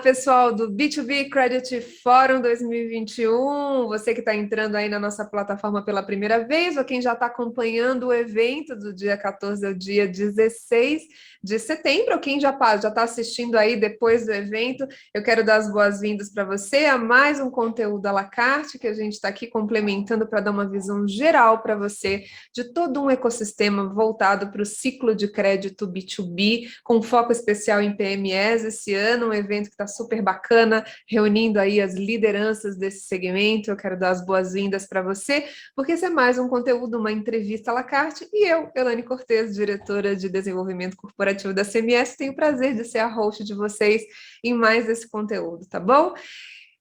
pessoal do B2B Credit Forum 2021. Você que está entrando aí na nossa plataforma pela primeira vez, ou quem já está acompanhando o evento do dia 14 ao dia 16 de setembro, ou quem já está assistindo aí depois do evento, eu quero dar as boas-vindas para você a mais um conteúdo à la carte que a gente está aqui complementando para dar uma visão geral para você de todo um ecossistema voltado para o ciclo de crédito B2B, com foco especial em PMEs esse ano, um evento que está super bacana, reunindo aí as lideranças desse segmento. Eu quero dar as boas-vindas para você, porque esse é mais um conteúdo, uma entrevista à la carte, e eu, Elane Cortez, diretora de desenvolvimento corporativo da CMS, tenho o prazer de ser a host de vocês em mais esse conteúdo, tá bom?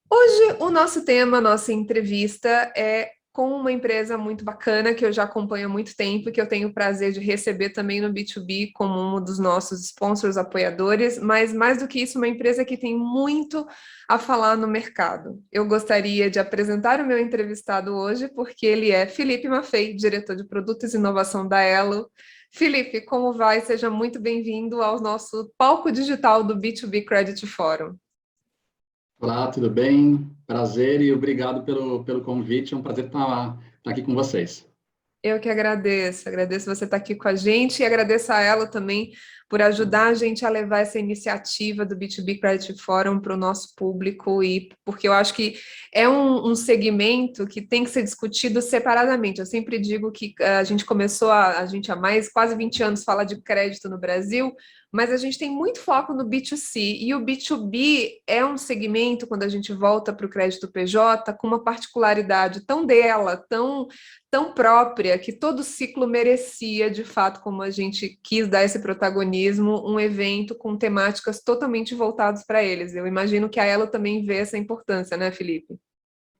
Hoje, o nosso tema, nossa entrevista é com uma empresa muito bacana que eu já acompanho há muito tempo, que eu tenho o prazer de receber também no B2B como um dos nossos sponsors, apoiadores, mas mais do que isso, uma empresa que tem muito a falar no mercado. Eu gostaria de apresentar o meu entrevistado hoje, porque ele é Felipe Maffei, diretor de Produtos e Inovação da Elo. Felipe, como vai? Seja muito bem-vindo ao nosso palco digital do B2B Credit Forum. Olá, tudo bem? Prazer e obrigado pelo convite. É um prazer estar aqui com vocês. Eu que agradeço você estar aqui com a gente e agradeço a ela também por ajudar a gente a levar essa iniciativa do B2B Credit Forum para o nosso público, e porque eu acho que é um segmento que tem que ser discutido separadamente. Eu sempre digo que a gente começou, a gente há mais quase 20 anos fala de crédito no Brasil, mas a gente tem muito foco no B2C, e o B2B é um segmento, quando a gente volta para o crédito PJ, com uma particularidade tão dela, tão própria, que todo ciclo merecia, de fato, como a gente quis dar esse protagonismo, um evento com temáticas totalmente voltadas para eles. Eu imagino que a Elo também vê essa importância, né, Felipe?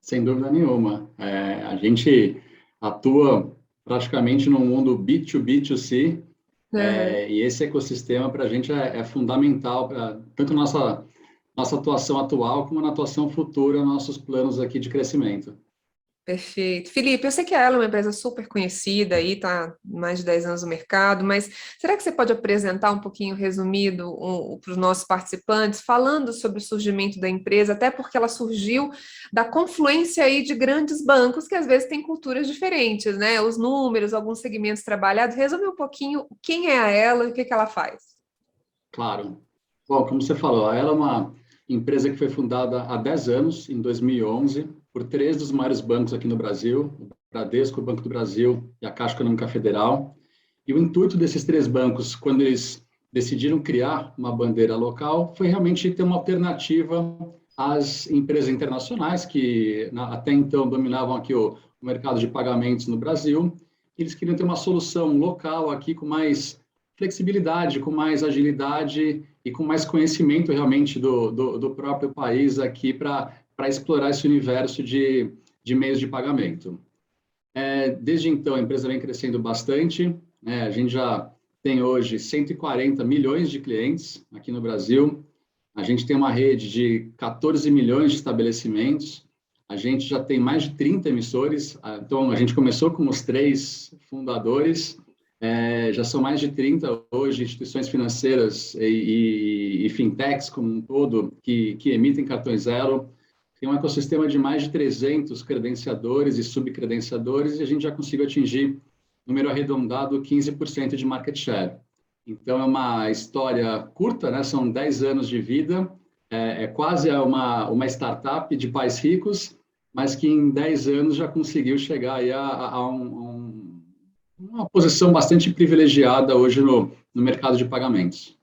Sem dúvida nenhuma. A gente atua praticamente no mundo B2B2C, Uhum. e esse ecossistema para a gente é fundamental para tanto nossa atuação atual como na atuação futura, nossos planos aqui de crescimento. Perfeito. Felipe, eu sei que a Ela é uma empresa super conhecida aí, está mais de 10 anos no mercado, mas será que você pode apresentar um pouquinho resumido para os nossos participantes, falando sobre o surgimento da empresa, até porque ela surgiu da confluência aí de grandes bancos que às vezes têm culturas diferentes, né? Os números, alguns segmentos trabalhados. Resume um pouquinho quem é a Ela e o que que ela faz. Claro. Bom, como você falou, ela é uma empresa que foi fundada há 10 anos, em 2011, por três dos maiores bancos aqui no Brasil, o Bradesco, o Banco do Brasil e a Caixa Econômica Federal. E o intuito desses três bancos, quando eles decidiram criar uma bandeira local, foi realmente ter uma alternativa às empresas internacionais que até então dominavam aqui o mercado de pagamentos no Brasil. Eles queriam ter uma solução local aqui com mais flexibilidade, com mais agilidade e com mais conhecimento realmente do próprio país aqui para explorar esse universo de meios de pagamento. Desde então, a empresa vem crescendo bastante, né? A gente já tem hoje 140 milhões de clientes aqui no Brasil, a gente tem uma rede de 14 milhões de estabelecimentos, a gente já tem mais de 30 emissores, então a gente começou com os três fundadores, já são mais de 30 hoje instituições financeiras e fintechs como um todo que emitem cartões zero. Tem um ecossistema de mais de 300 credenciadores e subcredenciadores e a gente já conseguiu atingir, número arredondado, 15% de market share. Então, é uma história curta, né? São 10 anos de vida, quase uma startup de pais ricos, mas que em 10 anos já conseguiu chegar aí a uma posição bastante privilegiada hoje no mercado de pagamentos.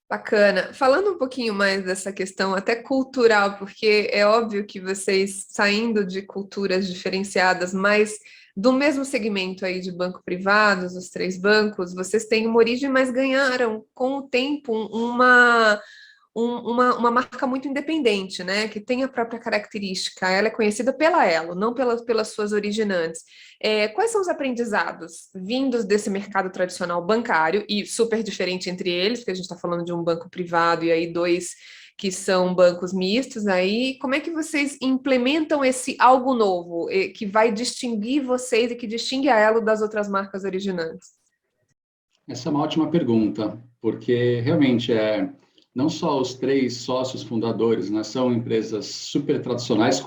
Bacana. Falando um pouquinho mais dessa questão até cultural, porque é óbvio que vocês, saindo de culturas diferenciadas, mas do mesmo segmento aí de banco privado, os três bancos, vocês têm uma origem, mas ganharam com o tempo uma marca muito independente, né? Que tem a própria característica. Ela é conhecida pela Elo, não pelas suas originantes. Quais são os aprendizados vindos desse mercado tradicional bancário, e super diferente entre eles, porque a gente está falando de um banco privado e aí dois que são bancos mistos aí, como é que vocês implementam esse algo novo, que vai distinguir vocês e que distingue a Elo das outras marcas originantes? Essa é uma ótima pergunta, porque realmente não só os 3 sócios fundadores, né, são empresas super tradicionais,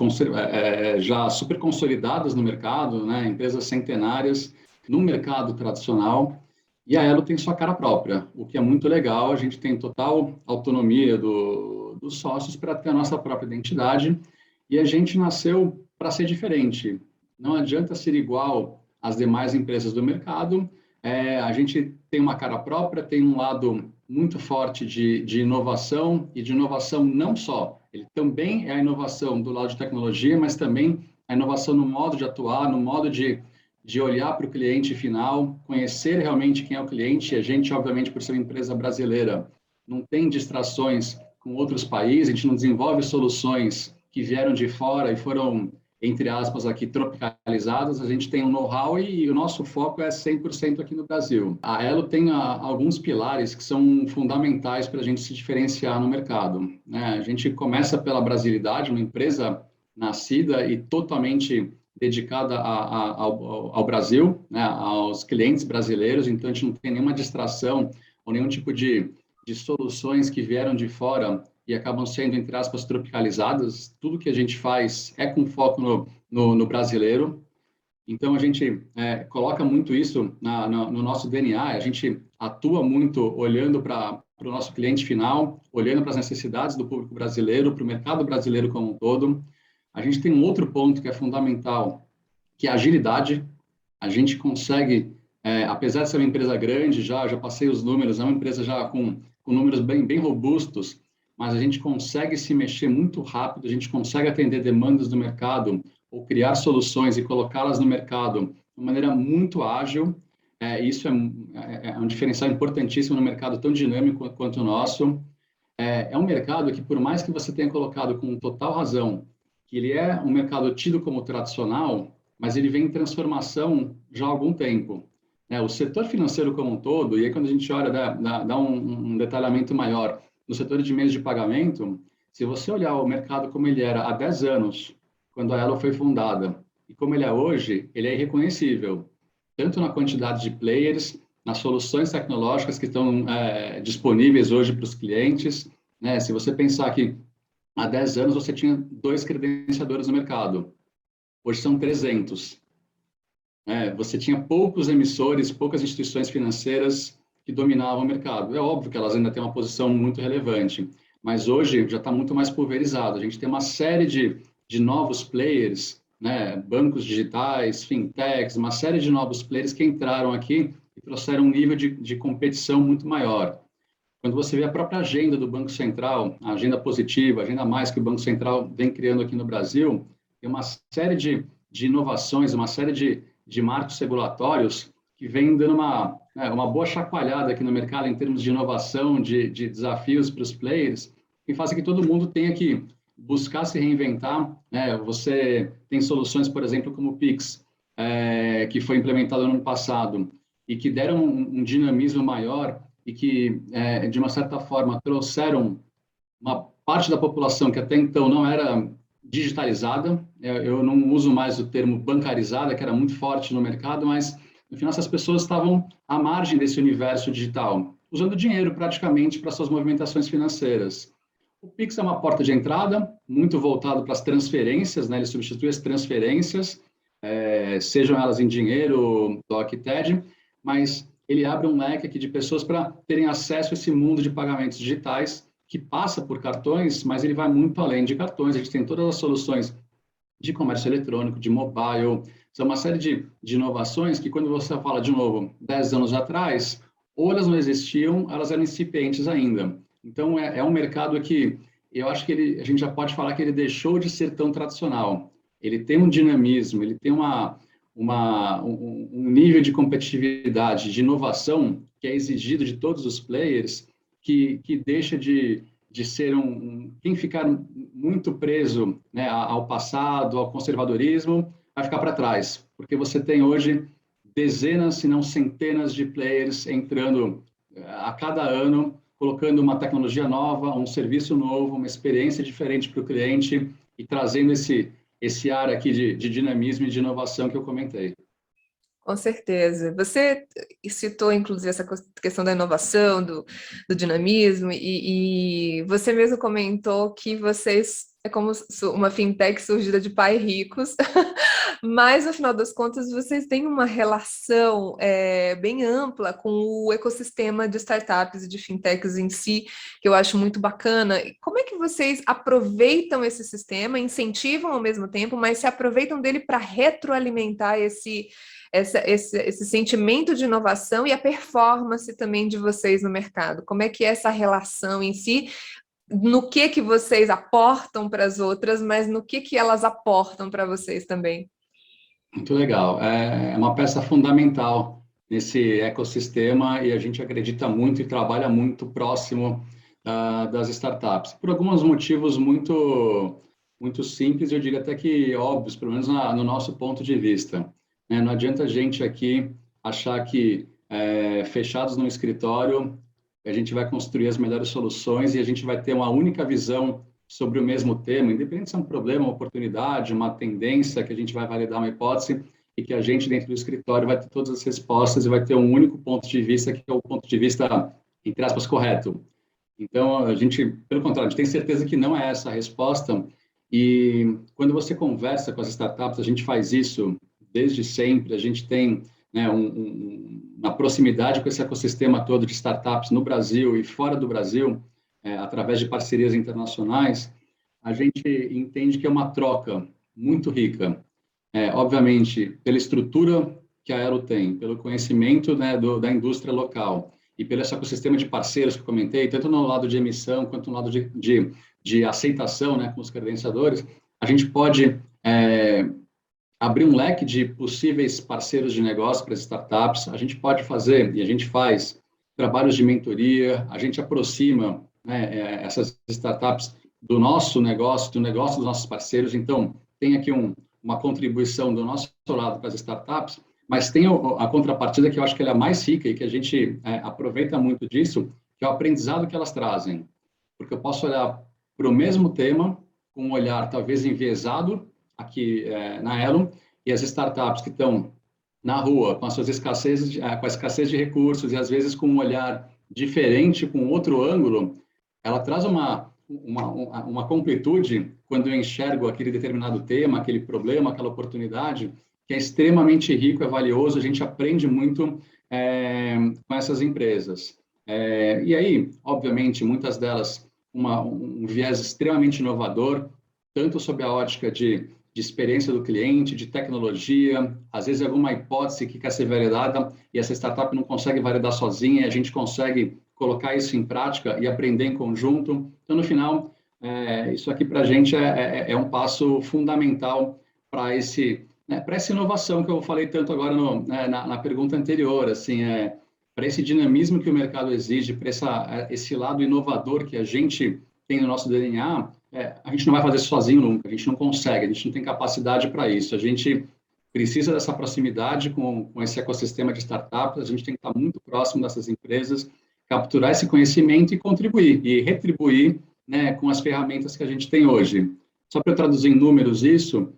já super consolidadas no mercado, né, empresas centenárias no mercado tradicional, e a Elo tem sua cara própria, o que é muito legal. A gente tem total autonomia dos sócios para ter a nossa própria identidade, e a gente nasceu para ser diferente. Não adianta ser igual às demais empresas do mercado. A gente tem uma cara própria, tem um lado muito forte de inovação, e de inovação não só, ele também é a inovação do lado de tecnologia, mas também a inovação no modo de atuar, no modo de olhar para o cliente final, conhecer realmente quem é o cliente. A gente, obviamente, por ser uma empresa brasileira, não tem distrações com outros países, a gente não desenvolve soluções que vieram de fora e foram, entre aspas, aqui tropicalizadas. A gente tem um know-how e o nosso foco é 100% aqui no Brasil. A Elo tem alguns pilares que são fundamentais para a gente se diferenciar no mercado, né? A gente começa pela brasilidade, uma empresa nascida e totalmente dedicada ao Brasil, né, aos clientes brasileiros. Então, a gente não tem nenhuma distração ou nenhum tipo de soluções que vieram de fora e acabam sendo, entre aspas, tropicalizadas. Tudo que a gente faz é com foco no brasileiro. Então, a gente coloca muito isso no nosso DNA. A gente atua muito olhando para o nosso cliente final, olhando para as necessidades do público brasileiro, para o mercado brasileiro como um todo. A gente tem um outro ponto que é fundamental, que é a agilidade. A gente consegue, apesar de ser uma empresa grande, já passei os números, é uma empresa já com números bem robustos, mas a gente consegue se mexer muito rápido, a gente consegue atender demandas do mercado ou criar soluções e colocá-las no mercado de maneira muito ágil. Isso é um diferencial importantíssimo no mercado tão dinâmico quanto o nosso. É um mercado que, por mais que você tenha colocado com total razão que ele é um mercado tido como tradicional, mas ele vem em transformação já há algum tempo. O setor financeiro como um todo, e aí quando a gente olha, dá um detalhamento maior, no setor de meios de pagamento, se você olhar o mercado como ele era há 10 anos, quando a Elo foi fundada, e como ele é hoje, ele é irreconhecível, tanto na quantidade de players, nas soluções tecnológicas que estão disponíveis hoje para os clientes, né? Se você pensar que há 10 anos você tinha 2 credenciadores no mercado, hoje são 300. Você tinha poucos emissores, poucas instituições financeiras que dominavam o mercado. É óbvio que elas ainda têm uma posição muito relevante, mas hoje já está muito mais pulverizado. A gente tem uma série de novos players, né? Bancos digitais, fintechs, uma série de novos players que entraram aqui e trouxeram um nível de competição muito maior. Quando você vê a própria agenda do Banco Central, a agenda positiva, a agenda mais que o Banco Central vem criando aqui no Brasil, tem uma série de inovações, uma série de marcos regulatórios que vem dando uma boa chacoalhada aqui no mercado em termos de inovação, de desafios para os players, que fazem que todo mundo tenha que buscar se reinventar. Você tem soluções, por exemplo, como o Pix, que foi implementado no ano passado e que deram um dinamismo maior e que, de uma certa forma, trouxeram uma parte da população que até então não era digitalizada. Eu não uso mais o termo bancarizada, que era muito forte no mercado, mas, no final, essas pessoas estavam à margem desse universo digital, usando dinheiro praticamente para suas movimentações financeiras. O Pix é uma porta de entrada, muito voltado para as transferências, né? Ele substitui as transferências, sejam elas em dinheiro, DOC, TED, mas ele abre um leque aqui de pessoas para terem acesso a esse mundo de pagamentos digitais, que passa por cartões, mas ele vai muito além de cartões. A gente tem todas as soluções de comércio eletrônico, de mobile, são uma série de inovações que, quando você fala, de novo, 10 anos atrás, ou elas não existiam, elas eram incipientes ainda. Então, é um mercado que eu acho que a gente já pode falar que ele deixou de ser tão tradicional. Ele tem um dinamismo, ele tem um nível de competitividade, de inovação, que é exigido de todos os players, que deixa de ser quem ficar muito preso, né, ao passado, ao conservadorismo, vai ficar para trás, porque você tem hoje dezenas, se não centenas de players entrando a cada ano, colocando uma tecnologia nova, um serviço novo, uma experiência diferente para o cliente e trazendo esse ar aqui de dinamismo e de inovação que eu comentei. Com certeza. Você citou, inclusive, essa questão da inovação, do dinamismo, e você mesmo comentou que vocês é como uma fintech surgida de pais ricos, mas, no final das contas, vocês têm uma relação bem ampla com o ecossistema de startups e de fintechs em si, que eu acho muito bacana. E como é que vocês aproveitam esse sistema, incentivam ao mesmo tempo, mas se aproveitam dele para retroalimentar esse sentimento de inovação e a performance também de vocês no mercado? Como é que é essa relação em si? No que vocês aportam para as outras, mas no que elas aportam para vocês também? Muito legal. É uma peça fundamental nesse ecossistema e a gente acredita muito e trabalha muito próximo das startups. Por alguns motivos muito simples, eu diria até que óbvios, pelo menos no nosso ponto de vista. Né? Não adianta a gente aqui achar que fechados no escritório a gente vai construir as melhores soluções e a gente vai ter uma única visão sobre o mesmo tema, independente se é um problema, uma oportunidade, uma tendência, que a gente vai validar uma hipótese e que a gente, dentro do escritório, vai ter todas as respostas e vai ter um único ponto de vista, que é o ponto de vista, entre aspas, correto. Então, a gente, pelo contrário, a gente tem certeza que não é essa a resposta. E quando você conversa com as startups, a gente faz isso desde sempre, a gente tem né, uma proximidade com esse ecossistema todo de startups no Brasil e fora do Brasil, através de parcerias internacionais, a gente entende que é uma troca muito rica. Obviamente, pela estrutura que a Aero tem, pelo conhecimento né, da indústria local e pelo esse ecossistema de parceiros que eu comentei, tanto no lado de emissão quanto no lado de aceitação né, com os credenciadores, a gente pode abrir um leque de possíveis parceiros de negócio para as startups, a gente pode fazer, e a gente faz, trabalhos de mentoria, a gente aproxima né, essas startups do nosso negócio, do negócio dos nossos parceiros. Então, tem aqui uma contribuição do nosso lado para as startups, mas tem a contrapartida que eu acho que ela é mais rica e que a gente aproveita muito disso, que é o aprendizado que elas trazem. Porque eu posso olhar para o mesmo tema com um olhar talvez enviesado aqui na Elon, e as startups que estão na rua com as suas escassez, com a escassez de recursos e às vezes com um olhar diferente, com outro ângulo, ela traz uma completude quando eu enxergo aquele determinado tema, aquele problema, aquela oportunidade, que é extremamente rico, é valioso, a gente aprende muito com essas empresas. E aí, obviamente, muitas delas um viés extremamente inovador, tanto sob a ótica de experiência do cliente, de tecnologia, às vezes alguma hipótese que quer ser validada e essa startup não consegue validar sozinha, e a gente consegue colocar isso em prática e aprender em conjunto. Então, no final, isso aqui para a gente é um passo fundamental para para essa inovação que eu falei tanto agora na pergunta anterior, assim, para esse dinamismo que o mercado exige, para esse lado inovador que a gente tem no nosso DNA, a gente não vai fazer sozinho nunca, a gente não consegue, a gente não tem capacidade para isso. A gente precisa dessa proximidade com esse ecossistema de startups, a gente tem que estar muito próximo dessas empresas, capturar esse conhecimento e contribuir, e retribuir né, com as ferramentas que a gente tem hoje. Só para eu traduzir em números isso,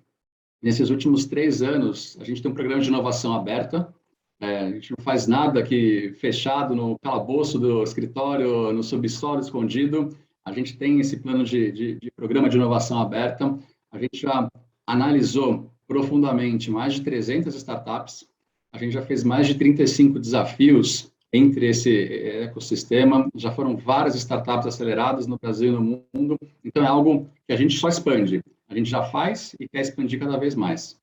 nesses últimos 3 anos, a gente tem um programa de inovação aberta, a gente não faz nada aqui fechado no calabouço do escritório, no subsolo escondido. A gente tem esse plano de programa de inovação aberta. A gente já analisou profundamente mais de 300 startups. A gente já fez mais de 35 desafios entre esse ecossistema. Já foram várias startups aceleradas no Brasil e no mundo. Então, é algo que a gente só expande. A gente já faz e quer expandir cada vez mais.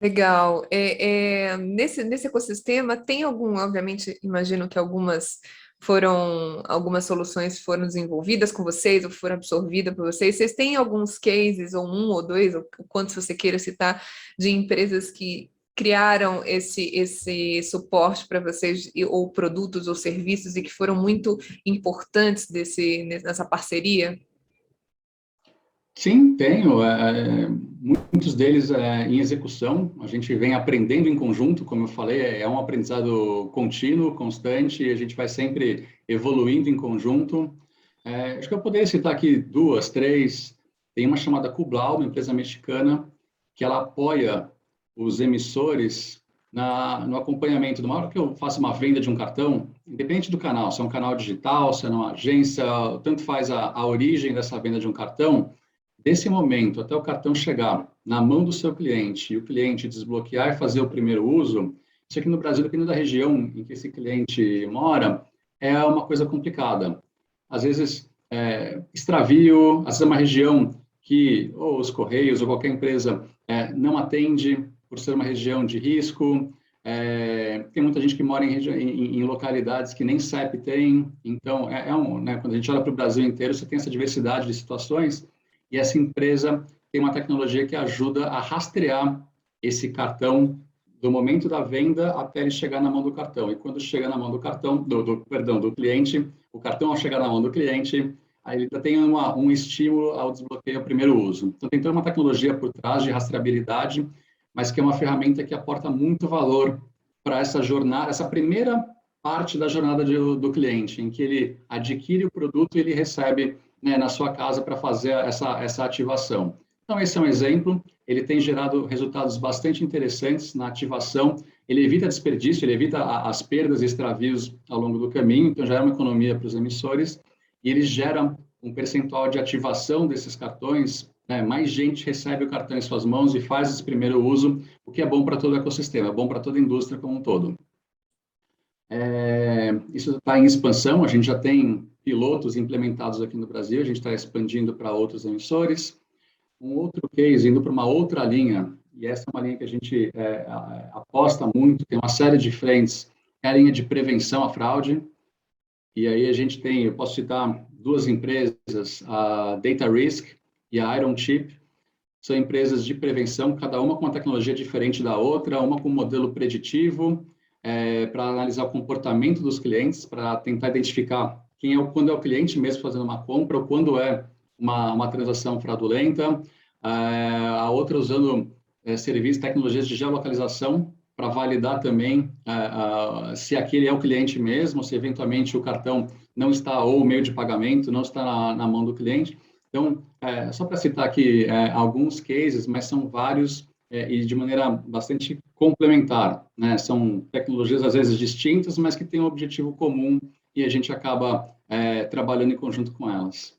Legal. Nesse ecossistema tem obviamente, imagino que algumas soluções foram desenvolvidas com vocês ou foram absorvidas por vocês. Vocês têm alguns cases, ou um ou dois, ou quantos você queira citar, de empresas que criaram esse suporte para vocês, ou produtos ou serviços, e que foram muito importantes nessa parceria? Sim, tenho. Muitos deles em execução. A gente vem aprendendo em conjunto, como eu falei, é um aprendizado contínuo, constante, e a gente vai sempre evoluindo em conjunto. Acho que eu poderia citar aqui 2, 3. Tem uma chamada Cublau, uma empresa mexicana, que ela apoia os emissores no acompanhamento. Na hora que eu faço uma venda de um cartão, independente do canal, se é um canal digital, se é numa agência, tanto faz a origem dessa venda de um cartão, desse momento até o cartão chegar na mão do seu cliente e o cliente desbloquear e fazer o primeiro uso, isso aqui no Brasil, dependendo da região em que esse cliente mora, é uma coisa complicada. Às vezes, extravio, às vezes é uma região que ou os Correios ou qualquer empresa não atende por ser uma região de risco. Tem muita gente que mora em localidades que nem CEP tem. Então, né, quando a gente olha para o Brasil inteiro, você tem essa diversidade de situações e essa empresa tem uma tecnologia que ajuda a rastrear esse cartão do momento da venda até ele chegar na mão do cartão. E quando chega na mão do cartão, do cliente, o cartão ao chegar na mão do cliente, aí ele tem um estímulo ao desbloqueio ao primeiro uso. Então, tem toda uma tecnologia por trás de rastreabilidade, mas que é uma ferramenta que aporta muito valor para essa jornada, essa primeira parte da jornada do cliente, em que ele adquire o produto e ele recebe, né, na sua casa para fazer essa ativação. Então, esse é um exemplo. Ele tem gerado resultados bastante interessantes na ativação. Ele evita desperdício, ele evita as perdas e extravios ao longo do caminho, então gera uma economia para os emissores e ele gera um percentual de ativação desses cartões, né? Mais gente recebe o cartão em suas mãos e faz esse primeiro uso, o que é bom para todo o ecossistema, é bom para toda a indústria como um todo. Isso está em expansão, a gente já tem pilotos implementados aqui no Brasil, a gente está expandindo para outros emissores. Um outro case, indo para uma outra linha, e essa é uma linha que a gente aposta muito, tem uma série de frentes, é a linha de prevenção à fraude, e aí a gente tem, eu posso citar duas empresas, a Data Risk e a Iron Chip, são empresas de prevenção, cada uma com uma tecnologia diferente da outra, uma com um modelo preditivo, para analisar o comportamento dos clientes, para tentar identificar quando é o cliente mesmo fazendo uma compra, ou quando é uma transação fraudulenta. A outra usando serviços, tecnologias de geolocalização, para validar também se aquele é o cliente mesmo, se eventualmente o cartão não está, ou o meio de pagamento não está na mão do cliente. Então, só para citar aqui alguns cases, mas são vários e de maneira bastante complementar, né? São tecnologias às vezes distintas, mas que têm um objetivo comum e a gente acaba trabalhando em conjunto com elas.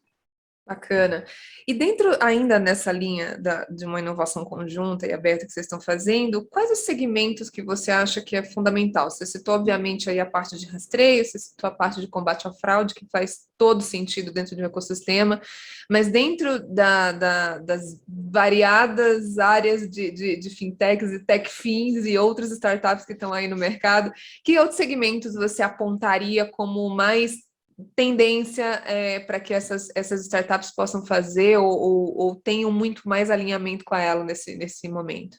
Bacana. E dentro, ainda nessa linha de uma inovação conjunta e aberta que vocês estão fazendo, quais os segmentos que você acha que é fundamental? Você citou, obviamente, aí a parte de rastreio, você citou a parte de combate à fraude, que faz todo sentido dentro de um ecossistema, mas dentro das variadas áreas de fintechs e techfins e outras startups que estão aí no mercado, que outros segmentos você apontaria como mais tendência para que essas startups possam fazer ou tenham muito mais alinhamento com ela nesse momento?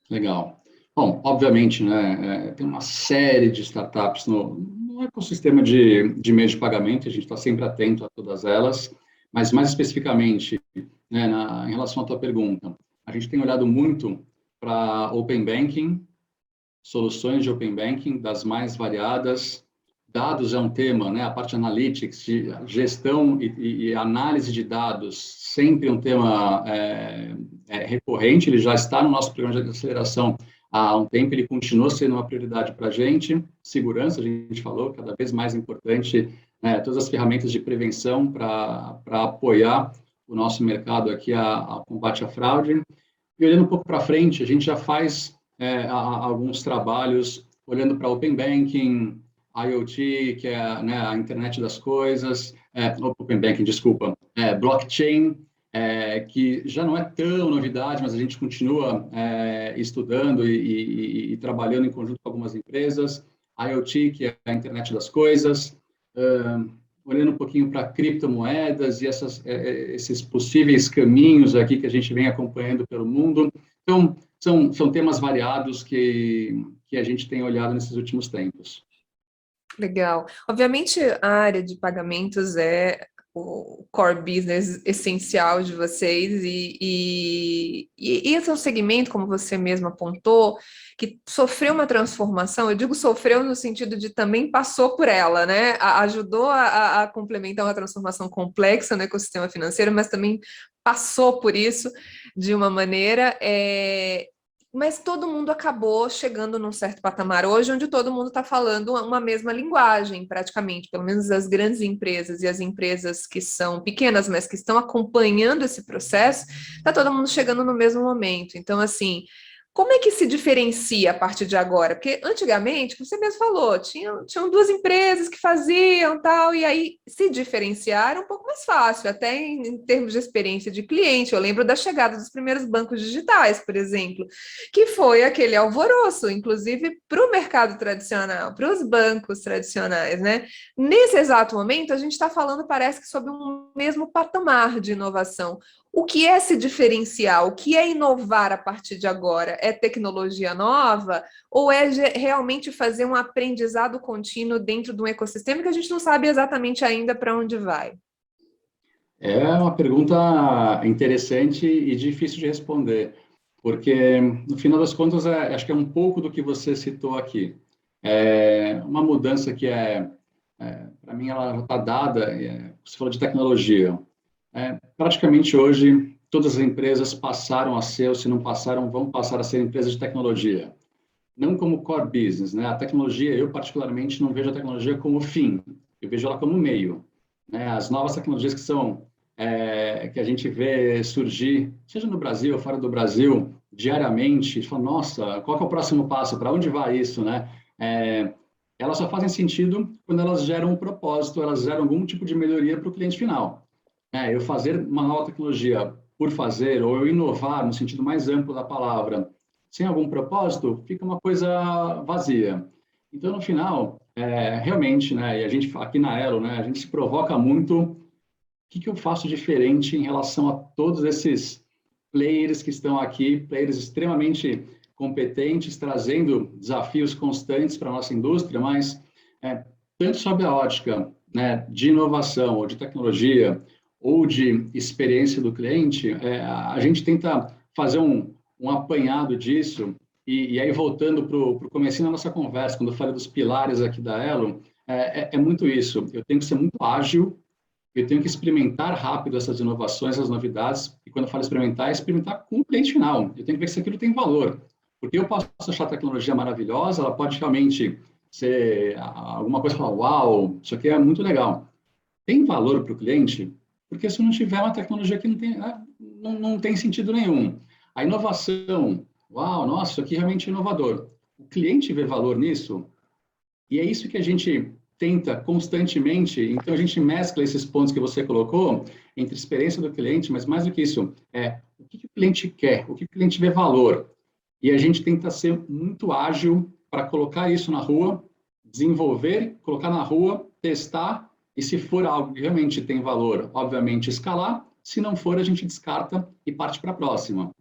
Legal. Bom, obviamente, né, tem uma série de startups no ecossistema de meio de pagamento, a gente está sempre atento a todas elas, mas mais especificamente, né, em relação à tua pergunta, a gente tem olhado muito para Open Banking, soluções de Open Banking das mais variadas. Dados é um tema, né? A parte analytics, de gestão e análise de dados, sempre um tema recorrente. Ele já está no nosso programa de aceleração há um tempo, ele continua sendo uma prioridade para a gente. Segurança, a gente falou, cada vez mais importante, né? Todas as ferramentas de prevenção para apoiar o nosso mercado aqui a combate à fraude. E olhando um pouco para frente, a gente já faz alguns trabalhos olhando para Open Banking, IoT, que é, né, a internet das coisas, Open Banking, desculpa, blockchain, que já não é tão novidade, mas a gente continua estudando e trabalhando em conjunto com algumas empresas, IoT, que é a internet das coisas, olhando um pouquinho para criptomoedas e esses possíveis caminhos aqui que a gente vem acompanhando pelo mundo. Então, são temas variados que a gente tem olhado nesses últimos tempos. Legal. Obviamente, a área de pagamentos é o core business essencial de vocês e esse é um segmento, como você mesmo apontou, que sofreu uma transformação. Eu digo sofreu no sentido de também passou por ela, né? Ajudou a complementar uma transformação complexa no ecossistema financeiro, mas também passou por isso de uma maneira. Mas todo mundo acabou chegando num certo patamar hoje, onde todo mundo está falando uma mesma linguagem, praticamente, pelo menos as grandes empresas e as empresas que são pequenas, mas que estão acompanhando esse processo, está todo mundo chegando no mesmo momento. Então, assim, como é que se diferencia a partir de agora? Porque antigamente, como você mesmo falou, tinham duas empresas que faziam tal, e aí se diferenciar era um pouco mais fácil, até em termos de experiência de cliente. Eu lembro da chegada dos primeiros bancos digitais, por exemplo, que foi aquele alvoroço, inclusive para o mercado tradicional, para os bancos tradicionais, né? Nesse exato momento, a gente está falando, parece que sobre um mesmo patamar de inovação. O que é se diferenciar? O que é inovar a partir de agora? É tecnologia nova ou é realmente fazer um aprendizado contínuo dentro de um ecossistema que a gente não sabe exatamente ainda para onde vai? É uma pergunta interessante e difícil de responder, porque, no final das contas, acho que é um pouco do que você citou aqui. É uma mudança que para mim, ela está dada. Você falou de tecnologia. Praticamente hoje, todas as empresas passaram a ser, ou se não passaram, vão passar a ser empresas de tecnologia. Não como core business, né? A tecnologia, eu particularmente não vejo a tecnologia como fim, eu vejo ela como meio, né? As novas tecnologias que a gente vê surgir, seja no Brasil ou fora do Brasil, diariamente, fala, nossa, qual que é o próximo passo? Para onde vai isso, né? É, Elas só fazem sentido quando elas geram um propósito, elas geram algum tipo de melhoria para o cliente final. Eu fazer uma nova tecnologia por fazer, ou eu inovar no sentido mais amplo da palavra, sem algum propósito, fica uma coisa vazia. Então, no final, realmente, né, e a gente aqui na Elo, né, a gente se provoca muito o que eu faço diferente em relação a todos esses players que estão aqui, players extremamente competentes, trazendo desafios constantes para a nossa indústria, mas tanto sob a ótica, né, de inovação ou de tecnologia ou de experiência do cliente, a gente tenta fazer um apanhado disso e aí voltando para o comecinho da nossa conversa, quando eu falei dos pilares aqui da Elo, é muito isso. Eu tenho que ser muito ágil, eu tenho que experimentar rápido essas inovações, essas novidades, e quando eu falo experimentar, é experimentar com o cliente final. Eu tenho que ver se aquilo tem valor. Porque eu posso achar a tecnologia maravilhosa, ela pode realmente ser alguma coisa, falar, uau, isso aqui é muito legal. Tem valor para o cliente? Porque se não tiver uma tecnologia que não tem sentido nenhum. A inovação, uau, nossa, isso aqui realmente é inovador. O cliente vê valor nisso? E é isso que a gente tenta constantemente. Então, a gente mescla esses pontos que você colocou entre experiência do cliente, mas mais do que isso, o que o cliente quer, o que o cliente vê valor. E a gente tenta ser muito ágil para colocar isso na rua, desenvolver, colocar na rua, testar, e se for algo que realmente tem valor, obviamente escalar. Se não for, a gente descarta e parte para a próxima.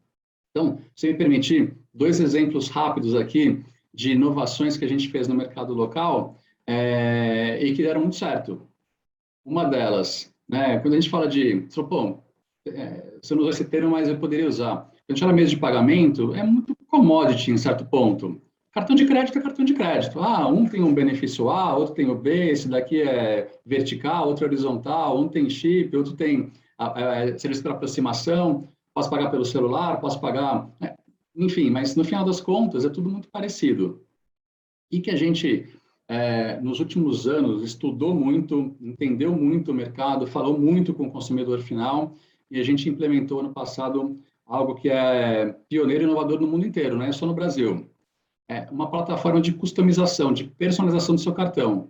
Então, se me permitir, dois exemplos rápidos aqui de inovações que a gente fez no mercado local e que deram muito certo. Uma delas, né, quando a gente fala bom, você não usou esse termo, mas eu poderia usar. Quando a gente fala mesa de pagamento, é muito commodity em certo ponto. Cartão de crédito é cartão de crédito. Ah, um tem um benefício A, outro tem o B, esse daqui é vertical, outro é horizontal, um tem chip, outro tem serviço para aproximação, posso pagar pelo celular, posso pagar... Enfim, mas no final das contas é tudo muito parecido. E que a gente, nos últimos anos, estudou muito, entendeu muito o mercado, falou muito com o consumidor final, e a gente implementou no passado algo que é pioneiro e inovador no mundo inteiro, não é só no Brasil. É uma plataforma de customização, de personalização do seu cartão.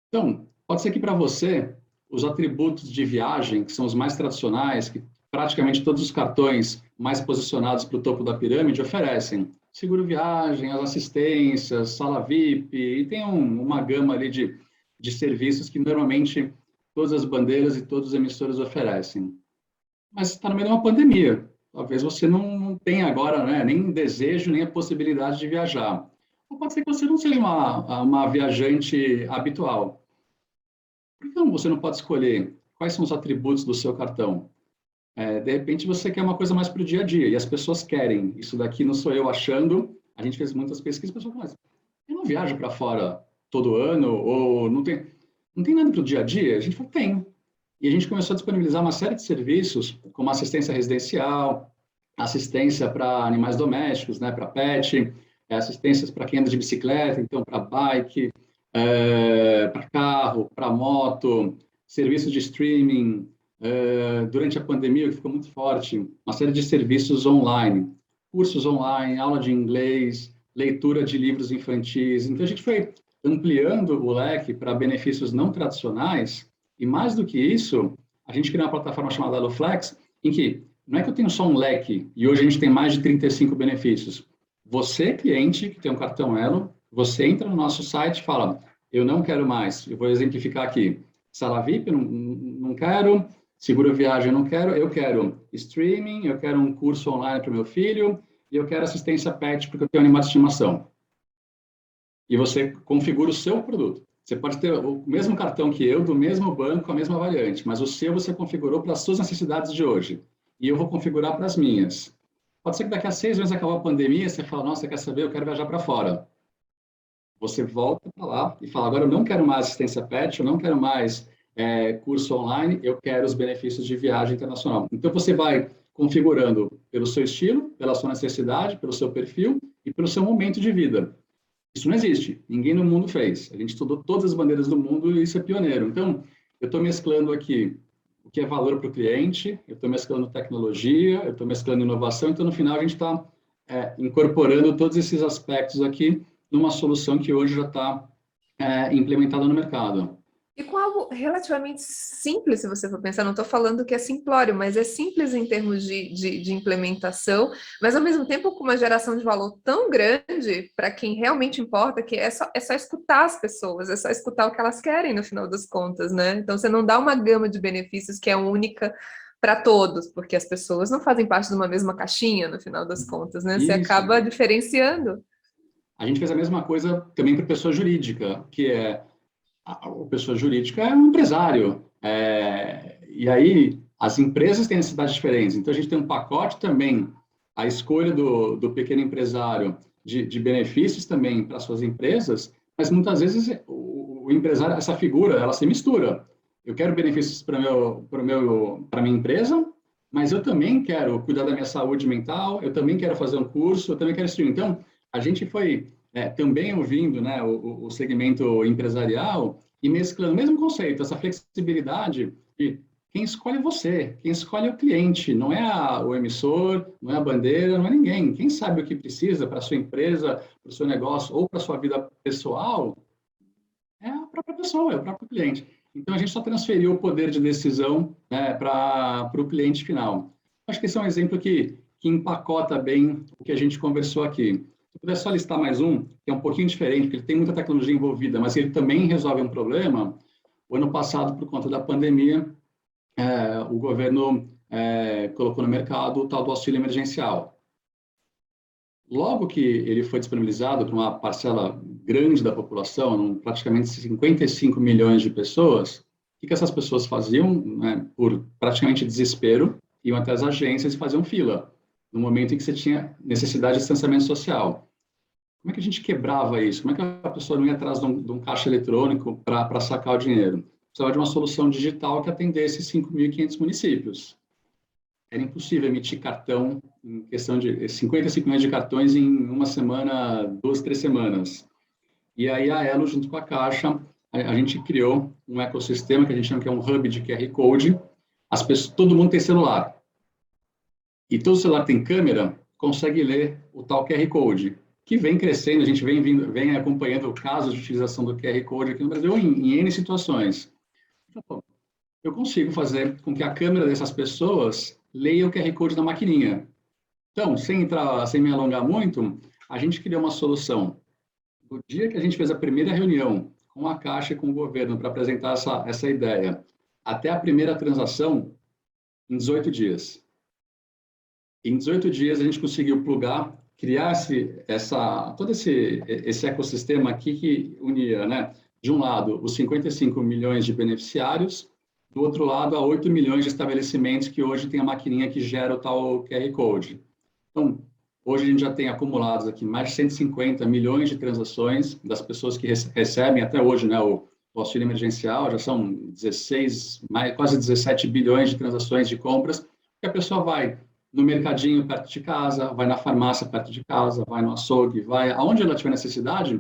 Então, pode ser que para você, os atributos de viagem, que são os mais tradicionais, que praticamente todos os cartões mais posicionados para o topo da pirâmide oferecem. Seguro viagem, as assistências, sala VIP, e tem uma gama ali de serviços que normalmente todas as bandeiras e todos os emissores oferecem. Mas está no meio de uma pandemia. Talvez você não tenha agora, né, nem desejo, nem a possibilidade de viajar. Ou pode ser que você não seja uma viajante habitual. Por que você não pode escolher quais são os atributos do seu cartão? De repente você quer uma coisa mais para o dia a dia, e as pessoas querem. Isso daqui não sou eu achando. A gente fez muitas pesquisas, as pessoas falam, mas eu não viajo para fora todo ano, ou não tem nada para o dia a dia? A gente falou, tem. E a gente começou a disponibilizar uma série de serviços, como assistência residencial, assistência para animais domésticos, né, para pet, assistências para quem anda de bicicleta, então para bike, para carro, para moto, serviços de streaming. Durante a pandemia, que ficou muito forte, uma série de serviços online, cursos online, aula de inglês, leitura de livros infantis. Então, a gente foi ampliando o leque para benefícios não tradicionais, e mais do que isso, a gente criou uma plataforma chamada AluFlex, em que não é que eu tenho só um leque, e hoje a gente tem mais de 35 benefícios. Você, cliente, que tem um cartão Elo, você entra no nosso site e fala, eu não quero mais, eu vou exemplificar aqui, sala VIP, não quero, seguro viagem, eu quero streaming, eu quero um curso online para o meu filho, e eu quero assistência pet, porque eu tenho animal de estimação. E você configura o seu produto. Você pode ter o mesmo cartão que eu, do mesmo banco, a mesma variante, mas o seu você configurou para as suas necessidades de hoje. E eu vou configurar para as minhas. Pode ser que daqui a 6 meses acabou a pandemia, você fala, nossa, quer saber, eu quero viajar para fora. Você volta para lá e fala, agora eu não quero mais assistência pet, eu não quero mais curso online, eu quero os benefícios de viagem internacional. Então, você vai configurando pelo seu estilo, pela sua necessidade, pelo seu perfil e pelo seu momento de vida. Isso não existe, ninguém no mundo fez. A gente estudou todas as bandeiras do mundo e isso é pioneiro. Então, eu estou mesclando aqui o que é valor para o cliente, eu estou mesclando tecnologia, eu estou mesclando inovação, então, no final, a gente está incorporando todos esses aspectos aqui numa solução que hoje já está implementada no mercado. E com algo relativamente simples, se você for pensar, não estou falando que é simplório, mas é simples em termos de implementação, mas ao mesmo tempo com uma geração de valor tão grande para quem realmente importa, que é só escutar as pessoas, é só escutar o que elas querem no final das contas, né? Então você não dá uma gama de benefícios que é única para todos, porque as pessoas não fazem parte de uma mesma caixinha no final das contas, né? Você Isso. acaba diferenciando. A gente fez a mesma coisa também para pessoa jurídica, que a pessoa jurídica é um empresário. E aí, as empresas têm necessidades diferentes. Então, a gente tem um pacote também, a escolha do pequeno empresário de benefícios também para suas empresas, mas muitas vezes o empresário, essa figura, ela se mistura. Eu quero benefícios para minha empresa, mas eu também quero cuidar da minha saúde mental, eu também quero fazer um curso, eu também quero streaming. Então, a gente foi também ouvindo, né, o segmento empresarial e mesclando o mesmo conceito, essa flexibilidade de quem escolhe é você, quem escolhe é o cliente, não é o emissor, não é a bandeira, não é ninguém. Quem sabe o que precisa para a sua empresa, para o seu negócio ou para a sua vida pessoal é a própria pessoa, é o próprio cliente. Então, a gente só transferiu o poder de decisão, né, para o cliente final. Acho que esse é um exemplo que empacota bem o que a gente conversou aqui. Se eu puder só listar mais um, que é um pouquinho diferente, porque ele tem muita tecnologia envolvida, mas ele também resolve um problema. O ano passado, por conta da pandemia, o governo colocou no mercado o tal do auxílio emergencial. Logo que ele foi disponibilizado para uma parcela grande da população, praticamente 55 milhões de pessoas, o que essas pessoas faziam? Né, por praticamente desespero, iam até as agências e faziam fila, no momento em que você tinha necessidade de distanciamento social. Como é que a gente quebrava isso? Como é que a pessoa não ia atrás de um caixa eletrônico para sacar o dinheiro? Precisava de uma solução digital que atendesse 5.500 municípios. Era impossível emitir cartão em questão de 55 milhões de cartões em uma semana, 2, 3 semanas. E aí a Elo, junto com a Caixa, a gente criou um ecossistema que a gente chama que é um hub de QR Code. Todo mundo tem celular. E todo celular tem câmera, consegue ler o tal QR Code, que vem crescendo, a gente vem acompanhando casos de utilização do QR Code aqui no Brasil em N situações. Eu consigo fazer com que a câmera dessas pessoas leia o QR Code da maquininha. Então, sem me alongar muito, a gente criou uma solução. No dia que a gente fez a primeira reunião com a Caixa e com o governo para apresentar essa ideia, até a primeira transação, em 18 dias. Em 18 dias, a gente conseguiu plugar, criar todo esse ecossistema aqui que unia, né? De um lado, os 55 milhões de beneficiários, do outro lado, a 8 milhões de estabelecimentos que hoje tem a maquininha que gera o tal QR Code. Então, hoje a gente já tem acumulados aqui mais de 150 milhões de transações das pessoas que recebem até hoje, né, o auxílio emergencial, já são quase 17 bilhões de transações de compras, que a pessoa vai no mercadinho perto de casa, vai na farmácia perto de casa, vai no açougue, vai aonde ela tiver necessidade,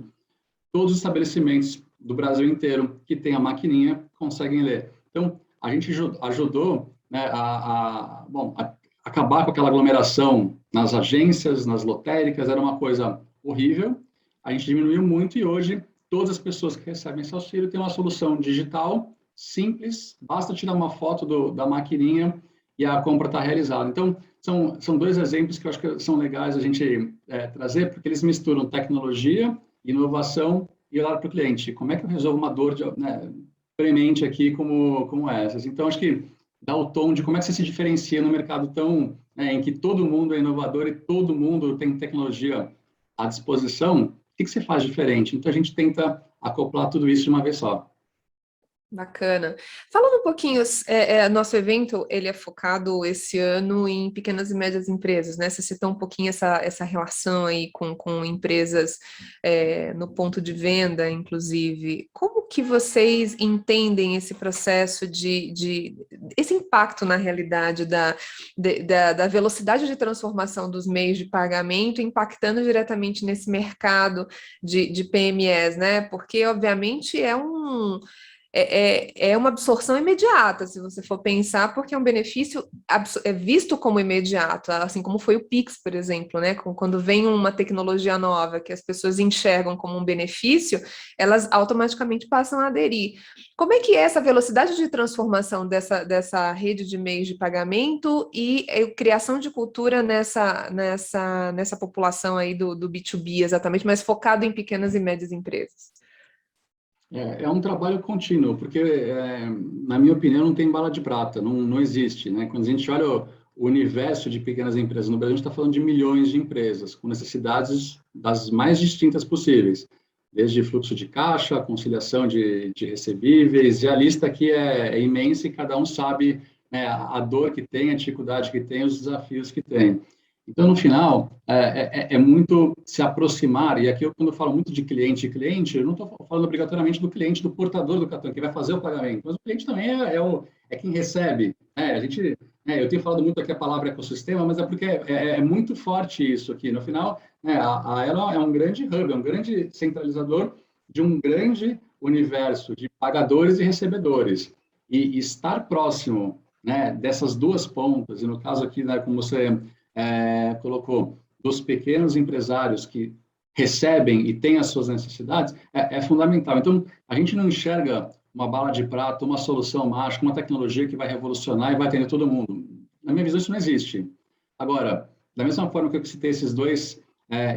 todos os estabelecimentos do Brasil inteiro que tem a maquininha conseguem ler. Então, a gente ajudou, né, bom, a acabar com aquela aglomeração nas agências, nas lotéricas, era uma coisa horrível. A gente diminuiu muito e hoje todas as pessoas que recebem esse auxílio têm uma solução digital, simples, basta tirar uma foto da maquininha e a compra está realizada. Então, são dois exemplos que eu acho que são legais a gente trazer, porque eles misturam tecnologia, inovação e olhar para o cliente. Como é que eu resolvo uma dor premente aqui como essas? Então, acho que dá o tom de como é que você se diferencia no mercado tão em que todo mundo é inovador e todo mundo tem tecnologia à disposição. O que você faz diferente? Então, a gente tenta acoplar tudo isso de uma vez só. Bacana. Falando um pouquinho, nosso evento, ele é focado esse ano em pequenas e médias empresas, né? Você citou um pouquinho essa relação aí com empresas no ponto de venda, inclusive. Como que vocês entendem esse processo esse impacto na realidade da velocidade de transformação dos meios de pagamento impactando diretamente nesse mercado de PMEs, né? Porque, obviamente, é uma absorção imediata, se você for pensar, porque é um benefício visto como imediato, assim como foi o Pix, por exemplo, né? Quando vem uma tecnologia nova que as pessoas enxergam como um benefício, elas automaticamente passam a aderir. Como é que é essa velocidade de transformação dessa rede de meios de pagamento e criação de cultura nessa população aí do B2B, exatamente, mas focado em pequenas e médias empresas? É um trabalho contínuo, porque, na minha opinião, não tem bala de prata, não existe, né? Quando a gente olha o universo de pequenas empresas no Brasil, a gente está falando de milhões de empresas, com necessidades das mais distintas possíveis, desde fluxo de caixa, conciliação de recebíveis, e a lista aqui é imensa e cada um sabe, né, a dor que tem, a dificuldade que tem, os desafios que tem. Então, no final, é muito se aproximar, e aqui quando eu falo muito de cliente, eu não estou falando obrigatoriamente do cliente, do portador do cartão, que vai fazer o pagamento, mas o cliente também é quem recebe. Eu tenho falado muito aqui a palavra ecossistema, mas é porque é muito forte isso aqui. No final, a Elo é um grande hub, é um grande centralizador de um grande universo de pagadores e recebedores. E estar próximo, né, dessas duas pontas, e no caso aqui, né, como você colocou, dos pequenos empresários que recebem e têm as suas necessidades, é fundamental. Então, a gente não enxerga uma bala de prata, uma solução mágica, uma tecnologia que vai revolucionar e vai atender todo mundo. Na minha visão, isso não existe. Agora, da mesma forma que eu citei esses dois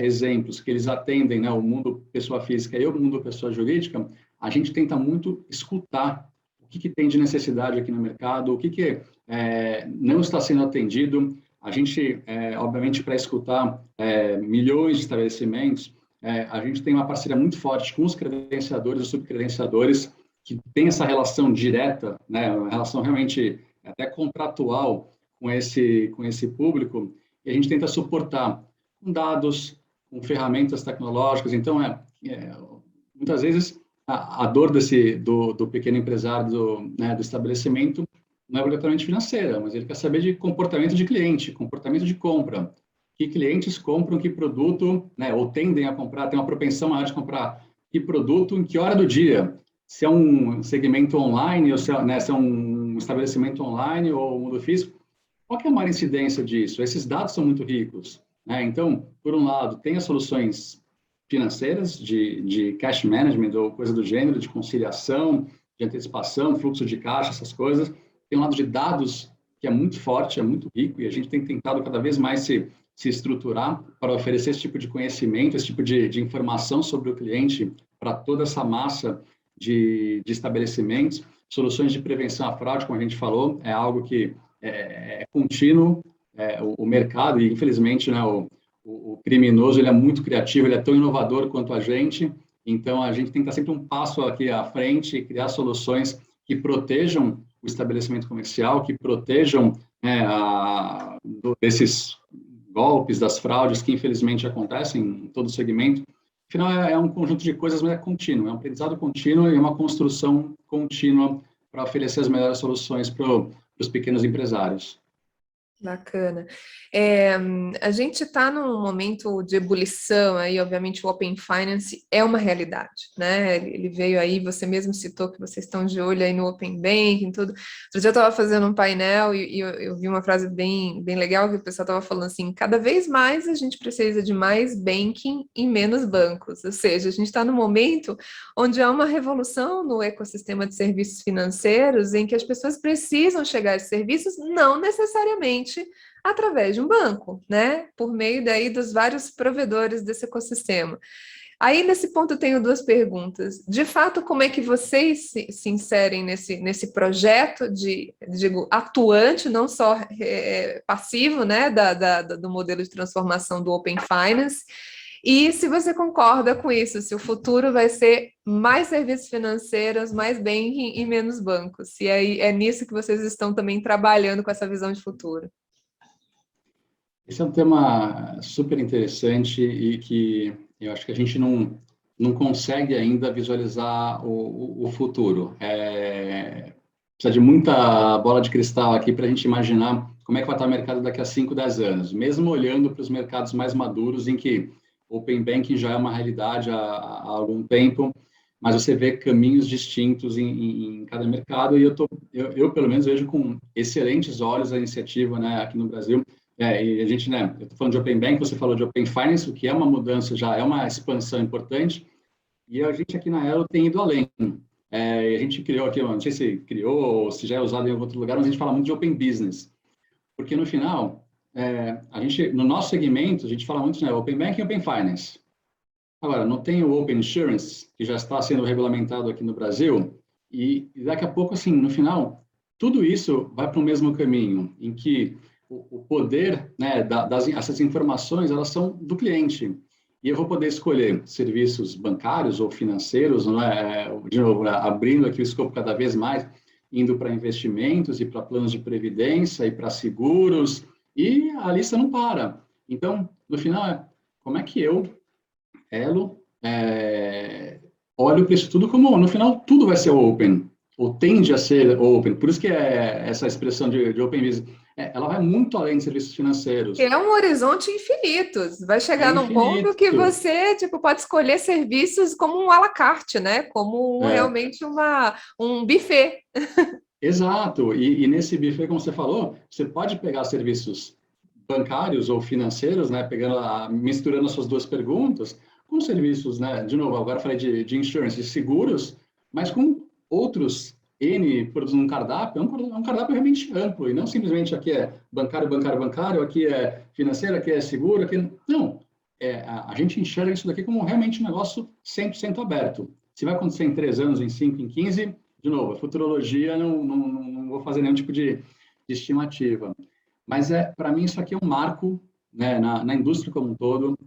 exemplos, que eles atendem, né, o mundo pessoa física e o mundo pessoa jurídica, a gente tenta muito escutar o que tem de necessidade aqui no mercado, o que não está sendo atendido. A gente, obviamente, para escutar milhões de estabelecimentos, a gente tem uma parceria muito forte com os credenciadores e subcredenciadores, que tem essa relação direta, né, uma relação realmente até contratual com esse público, e a gente tenta suportar com dados, com ferramentas tecnológicas. Então, muitas vezes, a dor do pequeno empresário, do estabelecimento, não é obrigatoriamente financeira, mas ele quer saber de comportamento de cliente, comportamento de compra. Que clientes compram que produto, né, ou tendem a comprar, tem uma propensão maior de comprar que produto, em que hora do dia. Se é um segmento online, ou se é um estabelecimento online ou mundo físico, qual que é a maior incidência disso? Esses dados são muito ricos, né? Então, por um lado, tem as soluções financeiras de cash management ou coisa do gênero, de conciliação, de antecipação, fluxo de caixa, essas coisas. Tem um lado de dados que é muito forte, é muito rico, e a gente tem tentado cada vez mais se estruturar para oferecer esse tipo de conhecimento, esse tipo de informação sobre o cliente para toda essa massa de estabelecimentos. Soluções de prevenção à fraude, como a gente falou, é algo que é contínuo, o mercado, e infelizmente, né, o criminoso ele é muito criativo, ele é tão inovador quanto a gente, então a gente tem que estar sempre um passo aqui à frente e criar soluções que protejam o estabelecimento comercial, que protejam desses golpes, das fraudes que infelizmente acontecem em todo o segmento. Afinal, é um conjunto de coisas, mas é contínuo, é um aprendizado contínuo e uma construção contínua para oferecer as melhores soluções para os pequenos empresários. Bacana. A gente está num momento de ebulição aí, obviamente o Open Finance é uma realidade, né? Ele veio aí, você mesmo citou que vocês estão de olho aí no Open Banking, tudo. Outro dia eu estava fazendo um painel e eu vi uma frase bem legal que o pessoal estava falando assim, cada vez mais a gente precisa de mais banking e menos bancos, ou seja, a gente está num momento onde há uma revolução no ecossistema de serviços financeiros em que as pessoas precisam chegar a esses serviços, não necessariamente através de um banco, né? Por meio daí dos vários provedores desse ecossistema. Aí, nesse ponto, eu tenho duas perguntas. De fato, como é que vocês se inserem nesse projeto digo, atuante, não só passivo, né, do modelo de transformação do Open Finance? E se você concorda com isso, se o futuro vai ser mais serviços financeiros, mais banking e menos bancos. E aí é nisso que vocês estão também trabalhando com essa visão de futuro. Esse é um tema super interessante e que eu acho que a gente não consegue ainda visualizar o futuro. Precisa de muita bola de cristal aqui para a gente imaginar como é que vai estar o mercado daqui a 5, 10 anos, mesmo olhando para os mercados mais maduros, em que o Open Banking já é uma realidade há algum tempo, mas você vê caminhos distintos em cada mercado, e eu pelo menos vejo com excelentes olhos a iniciativa, né, aqui no Brasil. E a gente, né, eu estou falando de Open Bank, você falou de Open Finance, o que é uma mudança, já é uma expansão importante, e a gente aqui na Elo tem ido além. A gente criou aqui, não sei se criou ou se já é usado em algum outro lugar, mas a gente fala muito de Open Business, porque no final, a gente, no nosso segmento, a gente fala muito, né, Open Banking e Open Finance. Agora, não tem o Open Insurance, que já está sendo regulamentado aqui no Brasil, e daqui a pouco, assim, no final, tudo isso vai para o mesmo caminho, em que o poder, né, essas informações, elas são do cliente. E eu vou poder escolher serviços bancários ou financeiros, né, de novo, abrindo aqui o escopo cada vez mais, indo para investimentos e para planos de previdência e para seguros, e a lista não para. Então, no final, como é que eu, Elo, olho para isso tudo como, no final, tudo vai ser open, ou tende a ser open. Por isso que é essa expressão de open business. Ela vai muito além de serviços financeiros. É um horizonte infinito. Vai chegar num ponto que você pode escolher serviços como um à la carte, né? Como realmente um buffet. Exato. E nesse buffet, como você falou, você pode pegar serviços bancários ou financeiros, né? Misturando as suas duas perguntas, com serviços, né? De novo, agora falei de insurance, de seguros, mas com outros N produtos num cardápio, é um cardápio realmente amplo, e não simplesmente aqui é bancário, aqui é financeiro, aqui é seguro, aqui... Não, a gente enxerga isso daqui como realmente um negócio 100% aberto. Se vai acontecer em 3 anos, em 5, em 15, de novo, a futurologia, não vou fazer nenhum tipo de estimativa. Mas, para mim, isso aqui é um marco, né, na indústria como um todo,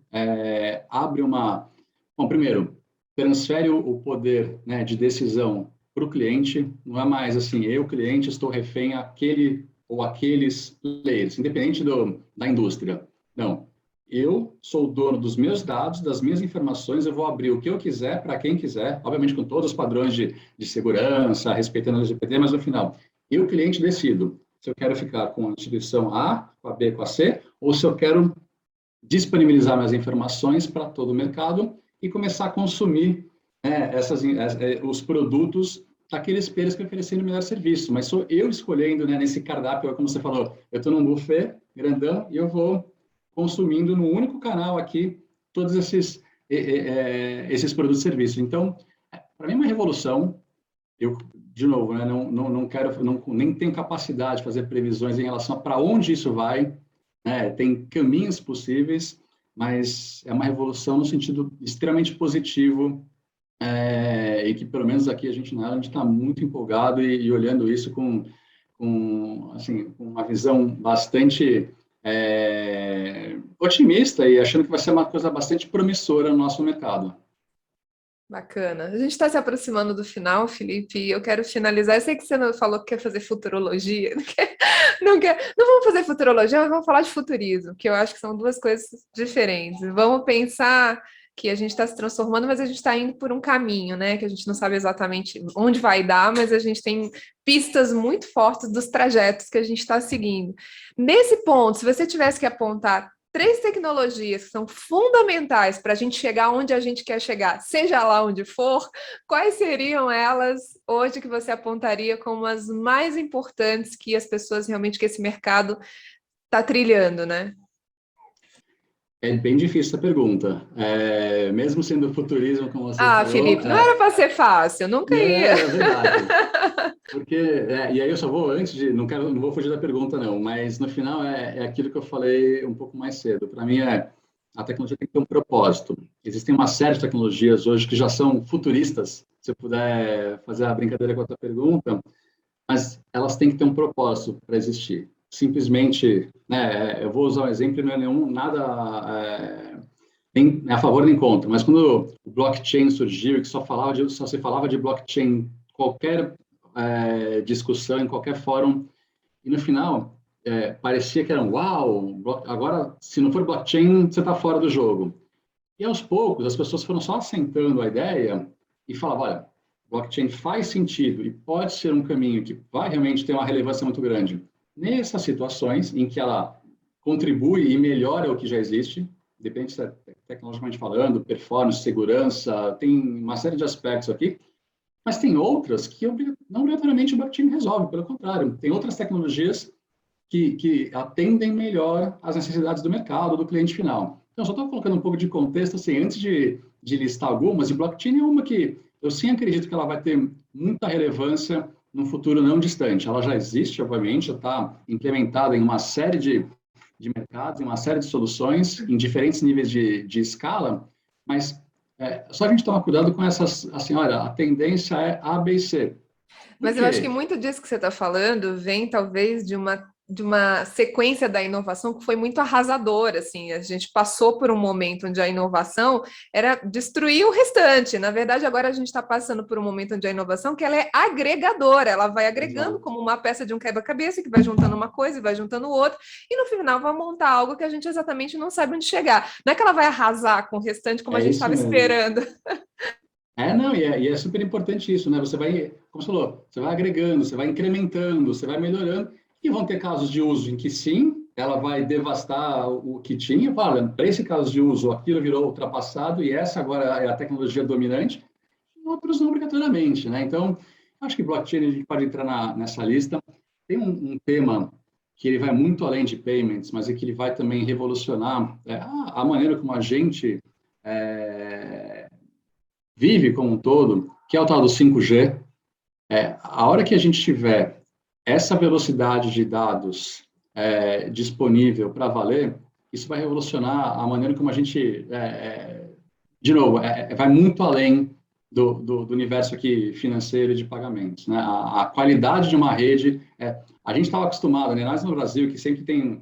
abre uma... Bom, primeiro, transfere o poder, né, de decisão para o cliente, não é mais assim, eu, cliente, estou refém àquele ou aqueles players, independente da indústria. Não, eu sou o dono dos meus dados, das minhas informações, eu vou abrir o que eu quiser para quem quiser, obviamente com todos os padrões de segurança, respeitando o LGPD, mas no final, eu, cliente, decido se eu quero ficar com a instituição A, com a B, com a C, ou se eu quero disponibilizar minhas informações para todo o mercado e começar a consumir os produtos daqueles players que oferecem o melhor serviço. Mas sou eu escolhendo, né, nesse cardápio, como você falou, eu estou num buffet grandão e eu vou consumindo no único canal aqui todos esses produtos e serviços. Então, para mim é uma revolução. Eu, de novo, né, não quero, nem tenho capacidade de fazer previsões em relação a para onde isso vai. Né? Tem caminhos possíveis, mas é uma revolução no sentido extremamente positivo, e que pelo menos aqui a gente está muito empolgado e olhando isso com uma visão bastante otimista e achando que vai ser uma coisa bastante promissora no nosso mercado. Bacana. A gente está se aproximando do final, Felipe, e eu quero finalizar. Eu sei que você não falou que quer fazer futurologia, não vamos fazer futurologia, mas vamos falar de futurismo, que eu acho que são duas coisas diferentes. Vamos pensar que a gente está se transformando, mas a gente está indo por um caminho, né? Que a gente não sabe exatamente onde vai dar, mas a gente tem pistas muito fortes dos trajetos que a gente está seguindo. Nesse ponto, se você tivesse que apontar 3 tecnologias que são fundamentais para a gente chegar onde a gente quer chegar, seja lá onde for, quais seriam elas hoje que você apontaria como as mais importantes que as pessoas realmente, que esse mercado está trilhando, né? É bem difícil essa pergunta. Mesmo sendo futurismo, como você Ah, falou, Felipe, não era para ser fácil, nunca ia. é verdade. Porque, e aí eu só vou antes de, não vou fugir da pergunta não, mas no final é aquilo que eu falei um pouco mais cedo. Para mim a tecnologia tem que ter um propósito. Existem uma série de tecnologias hoje que já são futuristas, se eu puder fazer a brincadeira com a tua pergunta, mas elas têm que ter um propósito para existir. Simplesmente, né, eu vou usar um exemplo, não é nada nem a favor nem contra, mas quando o blockchain surgiu, que só se falava de blockchain, qualquer discussão, em qualquer fórum, e no final parecia que era uau, agora se não for blockchain, você está fora do jogo. E aos poucos as pessoas foram só assentando a ideia e falavam, olha, blockchain faz sentido e pode ser um caminho que vai realmente ter uma relevância muito grande nessas situações em que ela contribui e melhora o que já existe, depende se tecnologicamente falando, performance, segurança, tem uma série de aspectos aqui, mas tem outras que não obrigatoriamente o blockchain resolve, pelo contrário, tem outras tecnologias que atendem melhor às necessidades do mercado, do cliente final. Então, só estou colocando um pouco de contexto, assim, antes de listar algumas, e blockchain é uma que eu sim acredito que ela vai ter muita relevância no futuro não distante. Ela já existe, obviamente, já está implementada em uma série de mercados, em uma série de soluções, em diferentes níveis de escala, mas só a gente tomar cuidado com essas, assim, olha, a tendência é A, B e C. Por Mas eu acho que quê? muito disso que você está falando vem talvez de uma sequência da inovação que foi muito arrasadora, assim, a gente passou por um momento onde a inovação era destruir o restante, na verdade agora a gente está passando por um momento onde a inovação que ela é agregadora, ela vai agregando Exato. como uma peça de um quebra-cabeça que vai juntando uma coisa e vai juntando outra, e no final vai montar algo que a gente exatamente não sabe onde chegar, não é que ela vai arrasar com o restante como a É gente isso estava mesmo. esperando. Não, e é super importante isso, né? Você vai, como você falou, você vai agregando, você vai incrementando, você vai melhorando, e vão ter casos de uso em que sim, ela vai devastar o que tinha, para esse caso de uso, aquilo virou ultrapassado e essa agora é a tecnologia dominante, outros não obrigatoriamente, né? Então, acho que blockchain a gente pode entrar nessa lista. Tem um tema que ele vai muito além de payments, mas é que ele vai também revolucionar a maneira como a gente vive como um todo, que é o tal do 5G. A hora que a gente tiver essa velocidade de dados disponível para valer, isso vai revolucionar a maneira como a gente, de novo, vai muito além do universo aqui financeiro e de pagamentos, né? A qualidade de uma rede, a gente estava acostumado, né? Nós no Brasil, que sempre tem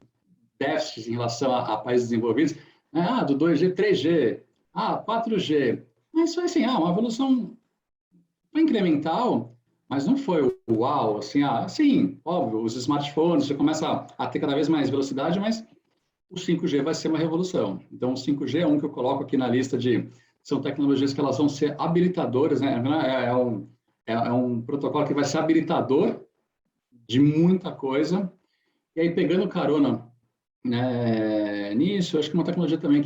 déficits em relação a países desenvolvidos, né? Do 2G, 3G, 4G, mas foi assim, uma evolução foi incremental, mas não foi o uau, assim, sim, óbvio, os smartphones, você começa a ter cada vez mais velocidade, mas o 5G vai ser uma revolução. Então, o 5G é um que eu coloco aqui na lista são tecnologias que elas vão ser habilitadoras, né? É um protocolo que vai ser habilitador de muita coisa. E aí, pegando carona nisso, eu acho que uma tecnologia também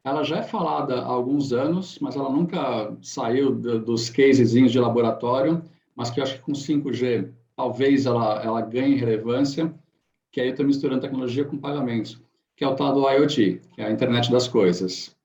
ela já é falada há alguns anos, mas ela nunca saiu dos casezinhos de laboratório, mas que eu acho que com 5G talvez ela ganhe relevância, que aí eu estou misturando tecnologia com pagamentos, que é o tal do IoT, que é a internet das coisas.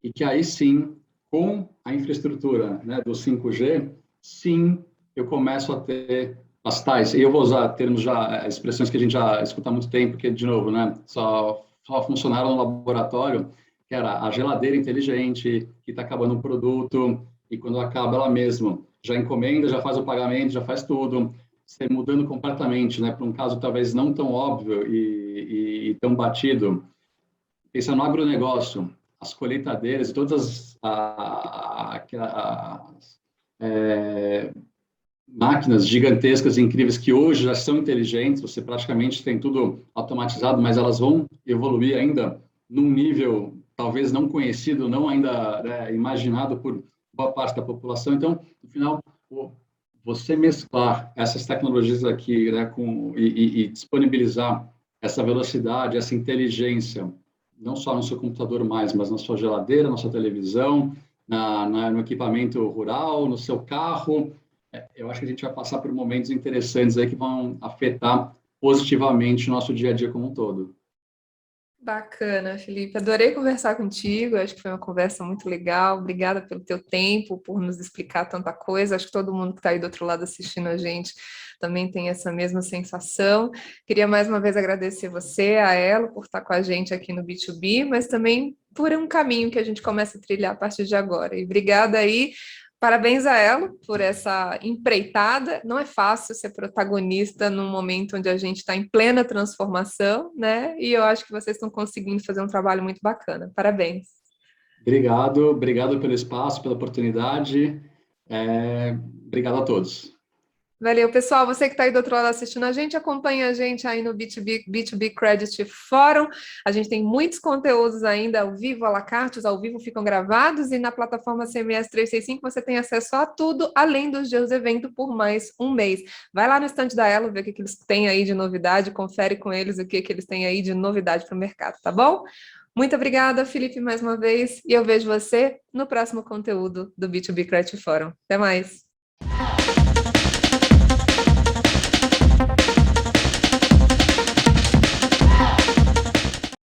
E que aí sim, com a infraestrutura, né, do 5G, sim, eu começo a ter as tais, e eu vou usar termos já, expressões que a gente já escuta há muito tempo, porque, de novo, né, só funcionaram no laboratório, que era a geladeira inteligente, que está acabando um produto, e quando acaba ela mesma já encomenda, já faz o pagamento, já faz tudo, você mudando completamente, né, para um caso talvez não tão óbvio e tão batido, pensando no agronegócio, as colheitadeiras, todas as máquinas gigantescas e incríveis que hoje já são inteligentes, você praticamente tem tudo automatizado, mas elas vão evoluir ainda num nível talvez não conhecido, não ainda, né, imaginado por boa parte da população. Então, no final, você mesclar essas tecnologias aqui, né, e disponibilizar essa velocidade, essa inteligência, não só no seu computador mais, mas na sua geladeira, na sua televisão, no equipamento rural, no seu carro, eu acho que a gente vai passar por momentos interessantes aí que vão afetar positivamente o nosso dia a dia como um todo. Bacana, Felipe. Adorei conversar contigo. Acho que foi uma conversa muito legal. Obrigada pelo teu tempo, por nos explicar tanta coisa. Acho que todo mundo que está aí do outro lado assistindo a gente também tem essa mesma sensação. Queria mais uma vez agradecer você, a Elo, por estar com a gente aqui no B2B, mas também por um caminho que a gente começa a trilhar a partir de agora. E obrigada aí. Parabéns a ela por essa empreitada. Não é fácil ser protagonista num momento onde a gente está em plena transformação, né? E eu acho que vocês estão conseguindo fazer um trabalho muito bacana. Parabéns. Obrigado pelo espaço, pela oportunidade. Obrigado a todos. Valeu, pessoal. Você que está aí do outro lado assistindo a gente, acompanha a gente aí no B2B Credit Forum. A gente tem muitos conteúdos ainda ao vivo, à la carte, os ao vivo ficam gravados e na plataforma CMS 365 você tem acesso a tudo, além dos dias do evento por mais um mês. Vai lá no stand da Elo, ver o que eles têm aí de novidade, confere com eles o que eles têm aí de novidade para o mercado, tá bom? Muito obrigada, Felipe, mais uma vez, e eu vejo você no próximo conteúdo do B2B Credit Forum. Até mais!